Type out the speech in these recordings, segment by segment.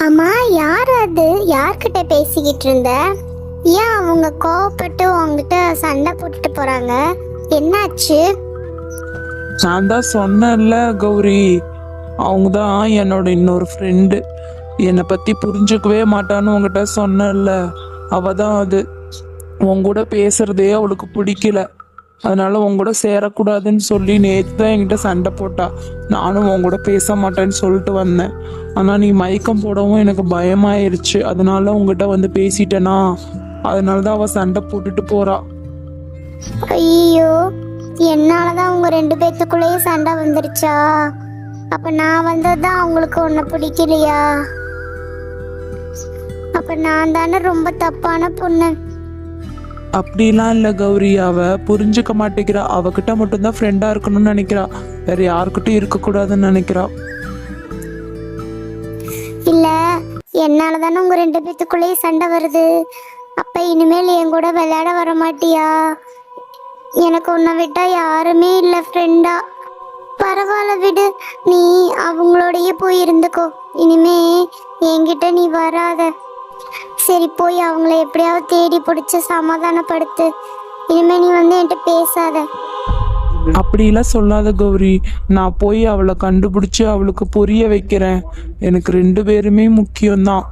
அம்மா, யார் அது? யார்கிட்ட பேசிக்கிட்டு இருந்த? ஏன் அவங்க கோவப்பட்டு உங்ககிட்ட சண்டை போட்டுட்டு போறாங்க? என்னாச்சு? நான் தான் சொன்னேன்ல கௌரி, அவங்க தான் என்னோட இன்னொரு ஃப்ரெண்டு. என்னை பற்றி புரிஞ்சுக்கவே மாட்டான்னு உங்ககிட்ட சொன்னேன்ல, அவ தான் அது. உன் கூட பேசுறதே அவளுக்கு பிடிக்கல. அதனால உன் கூட சேரக்கூடாதுன்னு சொல்லி நேற்று தான் என்கிட்ட சண்டை போட்டா. நானும் உன் கூட பேச மாட்டேன்னு சொல்லிட்டு வந்தேன். ஆனால் நீ மயக்கம் போடவும் எனக்கு பயமாயிருச்சு. அதனால உங்ககிட்ட வந்து பேசிட்டேனா, அதனால தான் அவள் சண்டை போட்டுட்டு போறா. ஐயோ, என்னாலதான் உங்க 2 பேத்துக்குள்ளேயே சண்டை வந்துருச்சா? அப்ப நான் வந்ததுதான் அவங்களுக்கு உன்னை பிடிக்கலையா? அப்ப நான் தானே ரொம்ப தப்பான பொண்ணு. அப்படிலாம் இல்லை கௌரி, அவ புரிஞ்சுக்க மாட்டேங்கிறா. அவகிட்ட மட்டும்தான் ஃப்ரெண்டா இருக்கணும்னு நினைக்கிறா, வேற யாருக்கிட்டும் இருக்கக்கூடாதுன்னு நினைக்கிறா. இல்ல, என்னால தானே உங்க 2 பேத்துக்குள்ளேயே சண்டை வருது. அப்ப இனிமேல் என் கூட விளையாட வர மாட்டியா? எனக்கு உன்னை விட்டா யாருமே இல்லை ஃப்ரெண்டா. பரவாயில்ல விடு, நீ அவங்களோடயே போய் இருந்துக்கோ. இனிமே என்கிட்ட நீ வராத. சரி, போய் அவங்கள எப்படியாவது தேடி பிடிச்சி சமாதானப்படுத்து. இனிமே நீ வந்து என்கிட்ட பேசாத. அப்படிலாம் சொல்லாத கௌரி, நான் போய் அவளை கண்டுபிடிச்சு அவளுக்கு புரிய வைக்கிறேன். எனக்கு 2 பேருமே முக்கியம்தான்.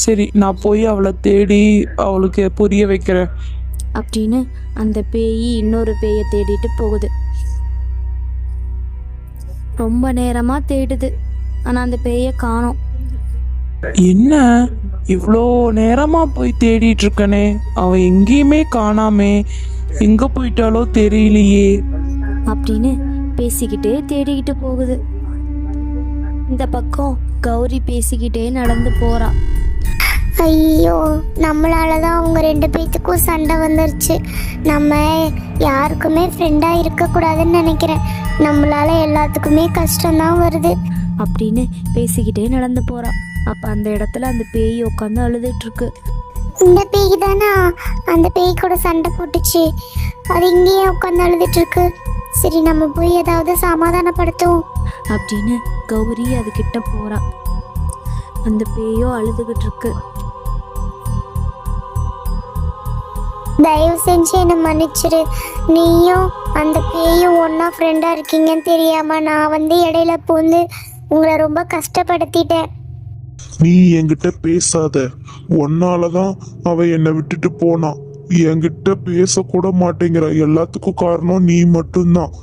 சரி, நான் போய் அவளை தேடி அவளுக்கு புரிய வைக்கிறேன் அப்படின்னு அந்த பேய் இன்னொரு பேயை தேடிட்டு போகுது. ரொம்ப நேரமா தேடுது, ஆனா அந்த பேயை காணோம். என்ன இவ்வளோ நேரமா போய் தேடிட்டு இருக்கனே, அவ எங்கேயுமே காணாமே, எங்க போயிட்டாலோ தெரியலையே அப்படின்னு பேசிக்கிட்டே தேடிக்கிட்டு போகுது. இந்த பக்கம் கௌரி பேசிக்கிட்டே நடந்து போறா. ஐயோ, நம்மளாலதான் அவங்க 2 பேத்துக்கும் சண்டை வந்துருச்சு. நம்ம யாருக்குமே ஃப்ரெண்டா இருக்கக்கூடாதுன்னு நினைக்கிறேன். நம்மளால எல்லாத்துக்குமே கஷ்டம்தான் வருது அப்படின்னு பேசிக்கிட்டே நடந்து போறா. அப்ப அந்த இடத்துல அந்த பேய் உட்காந்து அழுதுட்டு இருக்கு. இந்த பேய் தானா அந்த பேய் கூட சண்டை போட்டுச்சு? அது இங்கேயே உட்காந்து அழுதுட்டு இருக்கு. சரி, நம்ம போய் ஏதாவது சமாதானப்படுத்துவோம் அப்படின்னு கௌரி அதுகிட்ட போறா. அந்த பேயோ அழுதுகிட்டு இருக்கு. தயவு செஞ்சு என்னை மன்னிச்சிரு. நீயும் அந்த பேயும் ஒன்னா ஃப்ரெண்டா இருக்கீங்கன்னு தெரியாம நான் வந்து இடையில பூந்து உங்களை ரொம்ப கஷ்டப்படுத்திட்டேன். நீ என்கிட்ட பேசாத. உன்னாலதான் அவ என்னை விட்டுட்டு போனான். என்கிட்ட பேசக்கூட மாட்டேங்கிற. எல்லாத்துக்கும் காரணம் நீ மட்டும்தான்.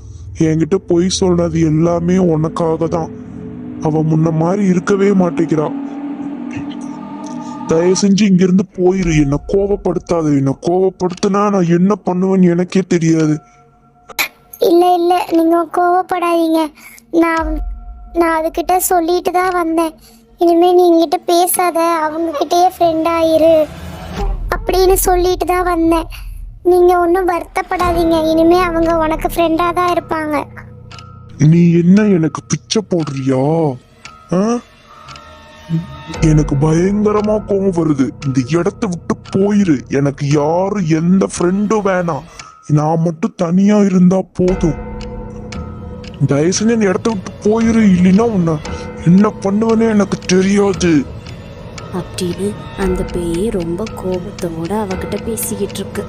என்கிட்ட பொய் சொன்னது எல்லாமே உனக்காக தான். அவ முன்ன மாதிரி இருக்கவே மாட்டேங்கிறா. தயவு செஞ்சு இங்கிருந்து போயிரு. என்னை கோவப்படுத்தாத. என்னை கோவப்படுத்தினா நான் என்ன பண்ணுவேன்னு எனக்கே தெரியாது. இல்ல இல்ல, நீங்க கோவப்படாதீங்க. நான் நான் அதுகிட்ட சொல்லிட்டு தான் வந்தேன். இனிமே நீ என்கிட்ட பேசாத, அவங்க கிட்டயே ஃப்ரெண்ட் ஆயிரு அப்படின்னு சொல்லிட்டு தான் வந்தேன். நீங்க ஒன்றும் வருத்தப்படாதீங்க. இனிமே அவங்க உனக்கு ஃப்ரெண்டா தான் இருப்பாங்க. நீ என்ன எனக்கு பிச்சை போடுறியா? எனக்கு பயங்கரமா கோவம் வருது. இந்த இடத்த விட்டு போயிரு. எனக்கு யாரும் எந்த ஃப்ரெண்டும் வேணாம். நான் மட்டும் தனியா இருந்தா போதும். தயவு செஞ்சு இந்த இடத்த விட்டு போயிரு. இல்லைன்னா உன்னை என்ன பண்ணுவேன்னு எனக்கு தெரியாது அப்படின்னு அந்த பேய் ரொம்ப கோபத்தோட அவகிட்ட பேசிக்கிட்டு இருக்கு.